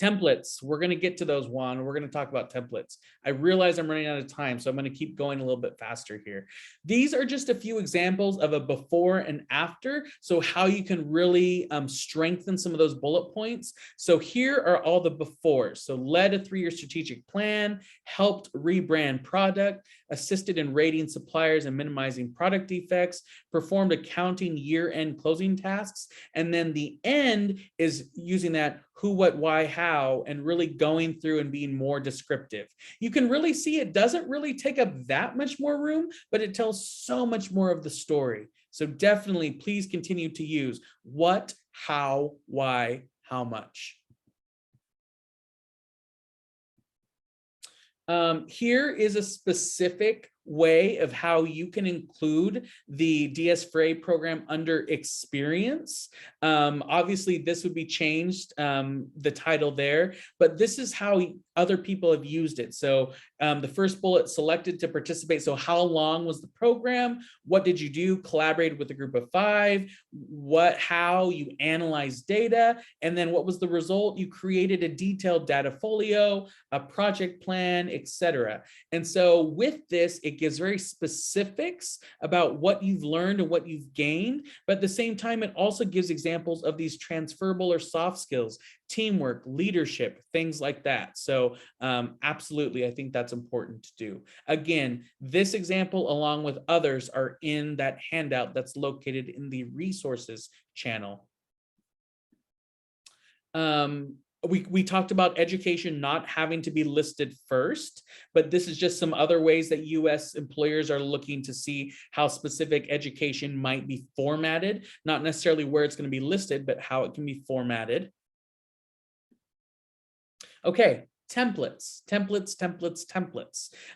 Speaker 2: Templates, we're going to get to those, Juan. We're going to talk about templates. I realize I'm running out of time, so I'm going to keep going a little bit faster here. These are just a few examples of a before and after, so how you can really strengthen some of those bullet points. So here are all the befores. So led a 3-year strategic plan, helped rebrand product, assisted in rating suppliers and minimizing product defects, performed accounting year-end closing tasks, and then the end is using that who, what, why, how, and really going through and being more descriptive. You can really see it doesn't really take up that much more room, but it tells so much more of the story. So definitely please continue to use what, how, why, how much. Here is a specific way of how you can include the DS for A program under experience. Obviously, this would be changed, the title there, but this is how other people have used it. So the first bullet, selected to participate. So how long was the program? What did you do? Collaborated with a group of 5. How you analyzed data. And then what was the result? You created a detailed data folio, a project plan, etc. And so with this, it gives very specifics about what you've learned and what you've gained, but at the same time, it also gives examples of these transferable or soft skills, teamwork, leadership, things like that. So absolutely, I think that's important to do. Again, this example, along with others, are in that handout that's located in the resources channel. We talked about education not having to be listed first, but this is just some other ways that US employers are looking to see how specific education might be formatted, not necessarily where it's going to be listed, but how it can be formatted. Okay, templates.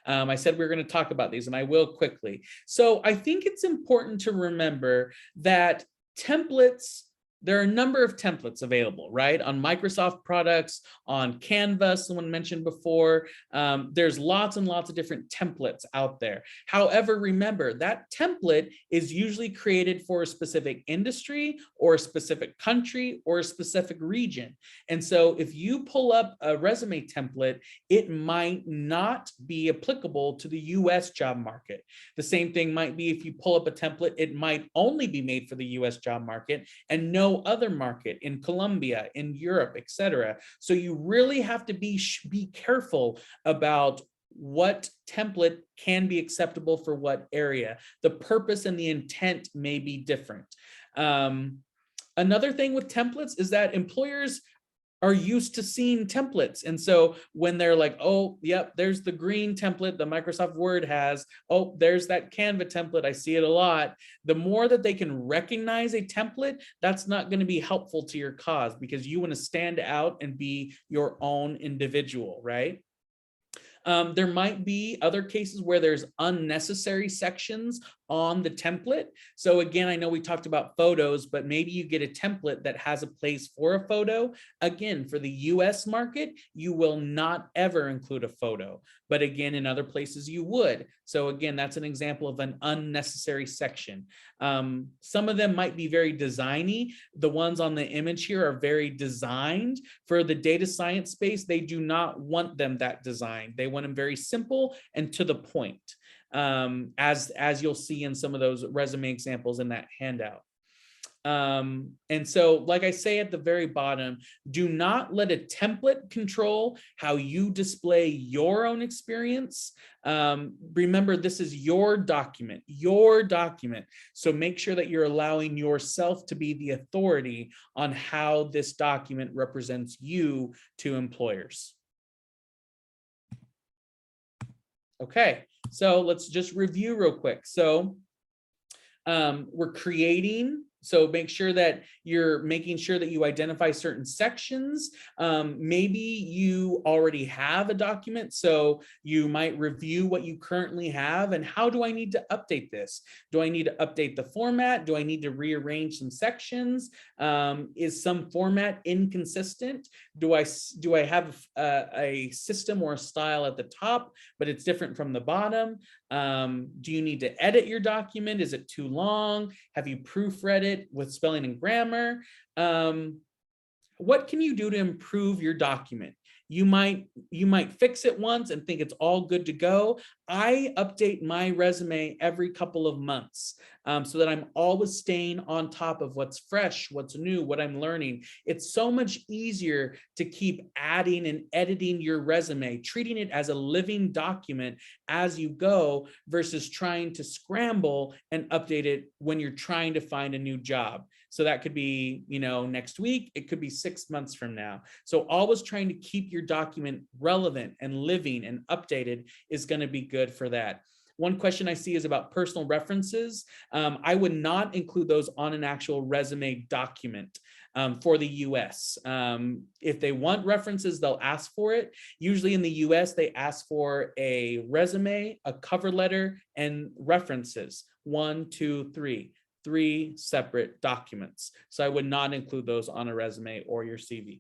Speaker 2: I said we were going to talk about these, and I will quickly. So I think it's important to remember that templates, there are a number of templates available, right? On Microsoft products, on Canva, someone mentioned before, there's lots and lots of different templates out there. However, remember that template is usually created for a specific industry or a specific country or a specific region. And so if you pull up a resume template, it might not be applicable to the US job market. The same thing might be if you pull up a template, it might only be made for the US job market and no other market in Colombia, in Europe, etc. So you really have to be careful about what template can be acceptable for what area. The purpose and the intent may be different. Another thing with templates is that employers are used to seeing templates. And so when they're like, oh, yep, there's the green template the Microsoft Word has. Oh, there's that Canva template. I see it a lot. The more that they can recognize a template, that's not going to be helpful to your cause, because you want to stand out and be your own individual, right? There might be other cases where there's unnecessary sections on the template. So again, I know we talked about photos, but maybe you get a template that has a place for a photo. Again, for the US market, you will not ever include a photo, but again, in other places you would. So again, that's an example of an unnecessary section. Some of them might be very designy. The ones on the image here are very designed. For the data science space, they do not want them that designed. They want them very simple and to the point, as you'll see in some of those resume examples in that handout. And so, like I say at the very bottom, do not let a template control how you display your own experience. Remember, this is your document. So make sure that you're allowing yourself to be the authority on how this document represents you to employers. Okay, so let's just review real quick. So we're creating. So make sure that you're making sure that you identify certain sections. Maybe you already have a document, so you might review what you currently have and how do I need to update this? Do I need to update the format? Do I need to rearrange some sections? Is some format inconsistent? Do I have a system or a style at the top, but it's different from the bottom? Do you need to edit your document? Is it too long? Have you proofread it with spelling and grammar? What can you do to improve your document? You might fix it once and think it's all good to go. I update my resume every couple of months, so that I'm always staying on top of what's fresh, what's new, what I'm learning. It's so much easier to keep adding and editing your resume, treating it as a living document as you go, versus trying to scramble and update it when you're trying to find a new job. So that could be, next week, it could be 6 months from now. So always trying to keep your document relevant and living and updated is going to be good for that. One question I see is about personal references. I would not include those on an actual resume document for the US. If they want references, they'll ask for it. Usually in the US, they ask for a resume, a cover letter, and references. 1, 2, 3. 3 separate documents. So I would not include those on a resume or your CV.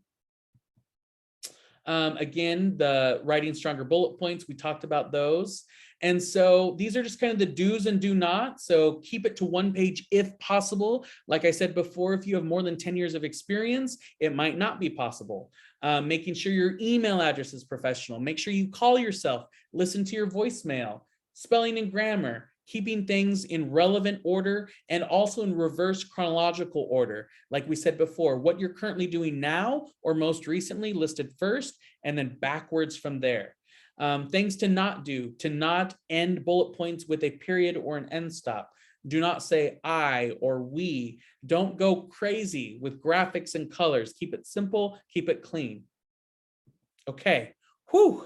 Speaker 2: Again, the writing stronger bullet points, we talked about those. And so these are just kind of the do's and do not. So keep it to 1 page if possible. Like I said before, if you have more than 10 years of experience, it might not be possible. Making sure your email address is professional. Make sure you call yourself, listen to your voicemail, spelling and grammar, keeping things in relevant order and also in reverse chronological order. Like we said before, what you're currently doing now or most recently listed first, and then backwards from there. Things to not do, to not end bullet points with a period or an end stop. Do not say I or we. Don't go crazy with graphics and colors. Keep it simple, keep it clean. Okay, whew.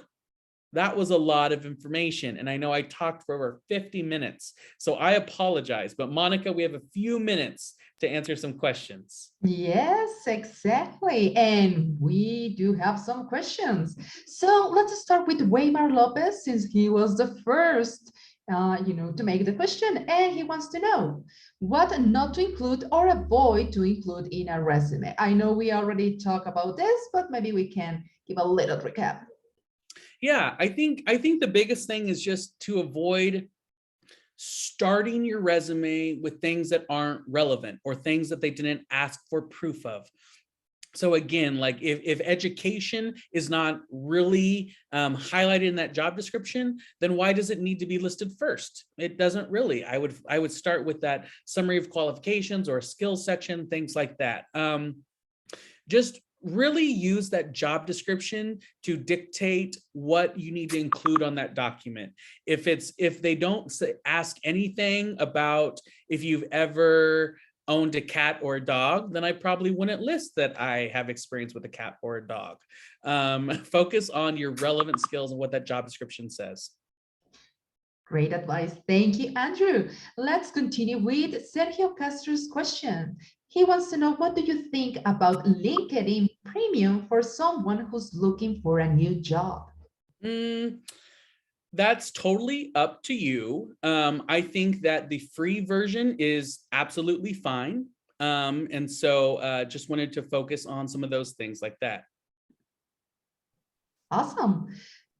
Speaker 2: That was a lot of information, and I know I talked for over 50 minutes, so I apologize. But Monica, we have a few minutes to answer some questions.
Speaker 1: Yes, exactly. And we do have some questions. So let's start with Weimar Lopez, since he was the first, to make the question, and he wants to know what not to include or avoid to include in a resume. I know we already talked about this, but maybe we can give a little recap.
Speaker 2: Yeah, I think the biggest thing is just to avoid starting your resume with things that aren't relevant or things that they didn't ask for proof of. So again, like if education is not really highlighted in that job description, then why does it need to be listed first? It doesn't really. I would start with that summary of qualifications or skills section, things like that. Just really use that job description to dictate what you need to include on that document. If they don't ask anything about if you've ever owned a cat or a dog, then I probably wouldn't list that I have experience with a cat or a dog. Focus on your relevant skills and what that job description says.
Speaker 1: Great advice. Thank you, Andrew. Let's continue with Sergio Castro's question. He wants to know, what do you think about LinkedIn Premium for someone who's looking for a new job?
Speaker 2: That's totally up to you. I think that the free version is absolutely fine. And so just wanted to focus on some of those things like that.
Speaker 1: Awesome.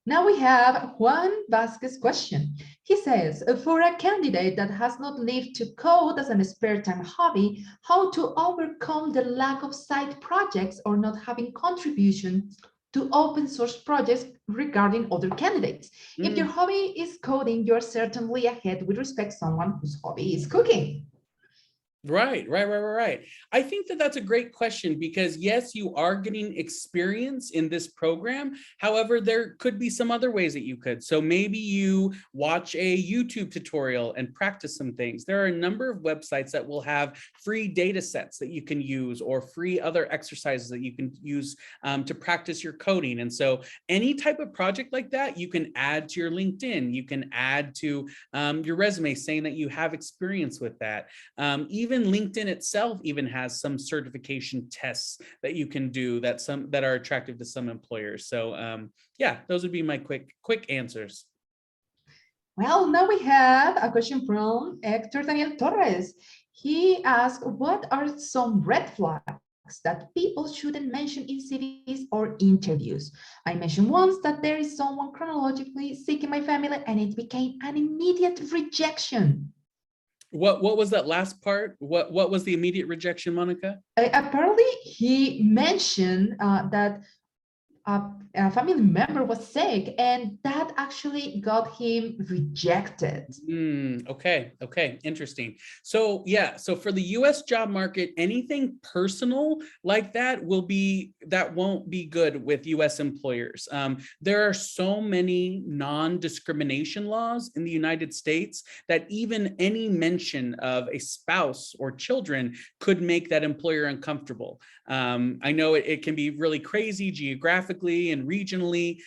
Speaker 1: Now we have Juan Vasquez question. He says, for a candidate that has not lived to code as an spare time hobby, how to overcome the lack of side projects or not having contributions to open source projects regarding other candidates? If your hobby is coding, you're certainly ahead with respect to someone whose hobby is cooking.
Speaker 2: Right. I think that that's a great question because yes, you are getting experience in this program. However, there could be some other ways that you could. So maybe you watch a YouTube tutorial and practice some things. There are a number of websites that will have free data sets that you can use or free other exercises that you can use to practice your coding. And so any type of project like that, you can add to your LinkedIn. You can add to your resume saying that you have experience with that. Even LinkedIn itself even has some certification tests that you can do that are attractive to some employers. So yeah, those would be my quick answers.
Speaker 1: Well, now we have a question from Hector Daniel Torres. He asked, what are some red flags that people shouldn't mention in CVs or interviews? I mentioned once that there is someone chronologically sick in my family and it became an immediate rejection.
Speaker 2: What was that last part? What was the immediate rejection, Monica?
Speaker 1: Apparently, he mentioned that a family member was sick, and that actually got him rejected.
Speaker 2: Okay, interesting. So yeah, so for the US job market, anything personal like that won't be good with US employers. There are so many non-discrimination laws in the United States that even any mention of a spouse or children could make that employer uncomfortable. I know it can be really crazy geographically and regionally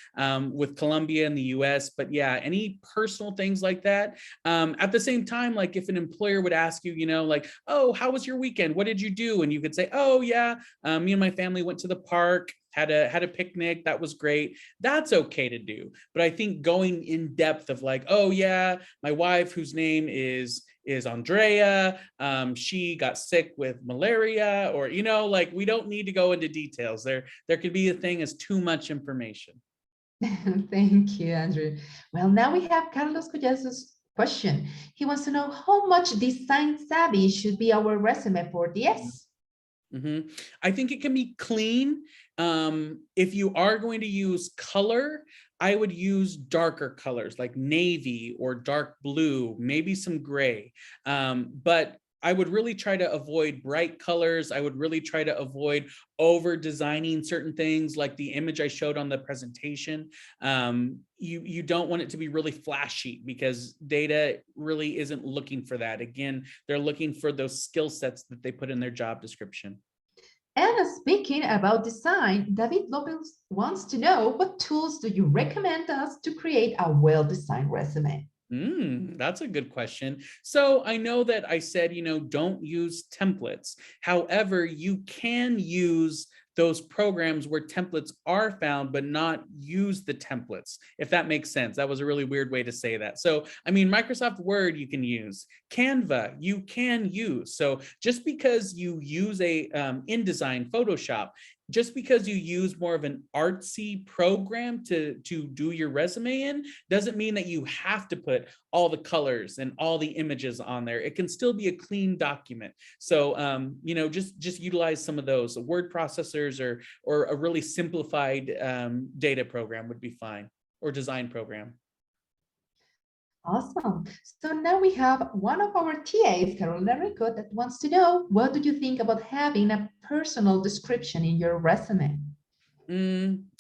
Speaker 2: with Colombia and the US, but yeah, any personal things like that. At the same time, like if an employer would ask you, like, oh, how was your weekend? What did you do? And you could say, oh yeah, me and my family went to the park, had a picnic, that was great. That's okay to do. But I think going in depth of like, oh yeah, my wife, whose name is Andrea, she got sick with malaria, or like we don't need to go into details. There could be a thing as too much information.
Speaker 1: Thank you, Andrew. Well, now we have Carlos Collazo's question. He wants to know how much design savvy should be our resume for DS?
Speaker 2: I think it can be clean. If you are going to use color, I would use darker colors like navy or dark blue, maybe some gray. But I would really try to avoid bright colors. I would really try to avoid over designing certain things like the image I showed on the presentation. You don't want it to be really flashy because data really isn't looking for that. Again, they're looking for those skill sets that they put in their job description.
Speaker 1: And speaking about design, David Lopez wants to know, what tools do you recommend us to create a well-designed resume?
Speaker 2: That's a good question. So I know that I said, don't use templates. However, you can use those programs where templates are found, but not use the templates, if that makes sense. That was a really weird way to say that. So, I mean, Microsoft Word, you can use. Canva, you can use. So just because you use a InDesign, Photoshop, just because you use more of an artsy program to do your resume in, doesn't mean that you have to put all the colors and all the images on there. It can still be a clean document. So, just utilize some of those. Word processors or a really simplified data program would be fine, or design program.
Speaker 1: Awesome. So now we have one of our TAs, Carolina Rico, that wants to know, what do you think about having a personal description in your resume?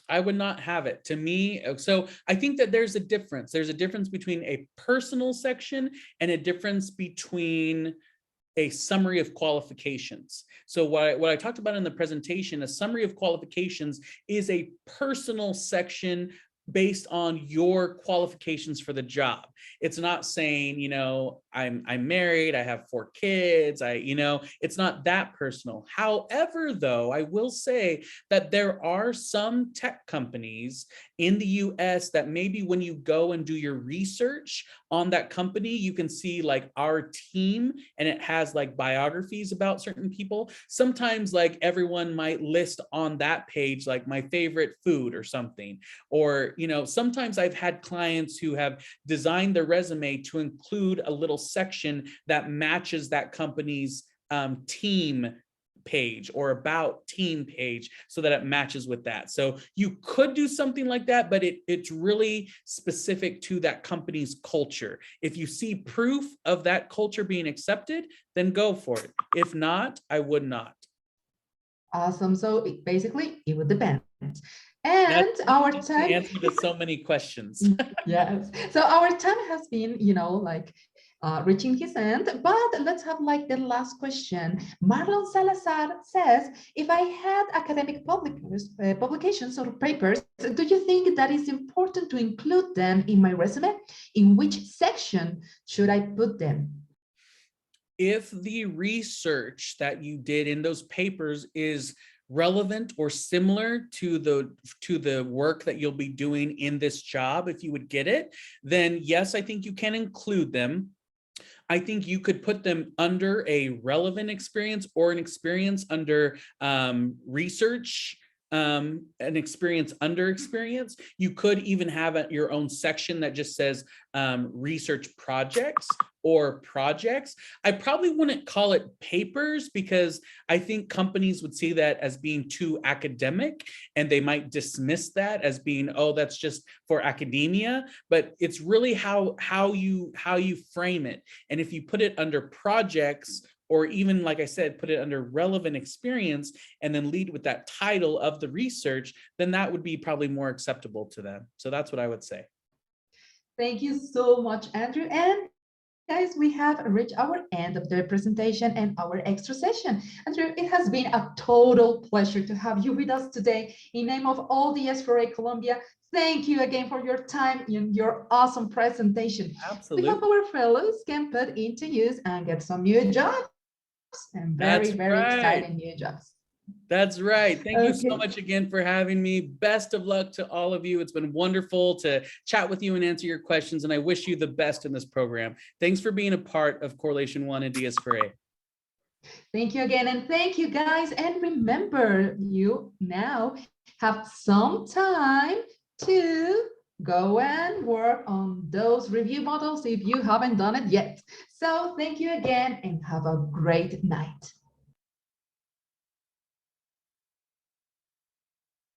Speaker 2: I would not have it. To me, so I think that there's a difference. There's a difference between a personal section and a difference between a summary of qualifications. So what I talked about in the presentation, a summary of qualifications is a personal section based on your qualifications for the job. It's not saying, I'm married, I have 4 kids, it's not that personal. However, though, I will say that there are some tech companies in the US that maybe when you go and do your research on that company, you can see like our team and it has like biographies about certain people. Sometimes like everyone might list on that page like my favorite food or something. Or, sometimes I've had clients who have designed their resume to include a little section that matches that company's team page or about team page so that it matches with that. So you could do something like that, but it's really specific to that company's culture. If you see proof of that culture being accepted, then go for it. If not, I would not.
Speaker 1: Awesome. So basically, it would depend. And our time
Speaker 2: answer to so many questions.
Speaker 1: Yes. So our time has been, reaching his end, but let's have like the last question. Marlon Salazar says, if I had academic publications or papers, do you think that is important to include them in my resume? In which section should I put them?
Speaker 2: If the research that you did in those papers is relevant or similar to the work that you'll be doing in this job, if you would get it, then yes, I think you can include them. I think you could put them under a relevant experience or an experience under research, an experience under experience. You could even have your own section that just says research projects or projects. I probably wouldn't call it papers because I think companies would see that as being too academic and they might dismiss that as being, oh, that's just for academia, but it's really how you frame it. And if you put it under projects, or even, like I said, put it under relevant experience and then lead with that title of the research, then that would be probably more acceptable to them. So that's what I would say.
Speaker 1: Thank you so much, Andrew. And guys, we have reached our end of the presentation and our extra session. Andrew, it has been a total pleasure to have you with us today. In name of all the S4A Colombia, thank you again for your time and your awesome presentation.
Speaker 2: Absolutely.
Speaker 1: We hope our fellows can put into use and get some new jobs and very exciting new jobs.
Speaker 2: That's right. Thank you so much again for having me. Best of luck to all of you. It's been wonderful to chat with you and answer your questions, and I wish you the best in this program. Thanks for being a part of Correlation One and DS4A.
Speaker 1: Thank you again, and thank you guys. And remember, you now have some time to go and work on those review models if you haven't done it yet. So thank you again and have a great night.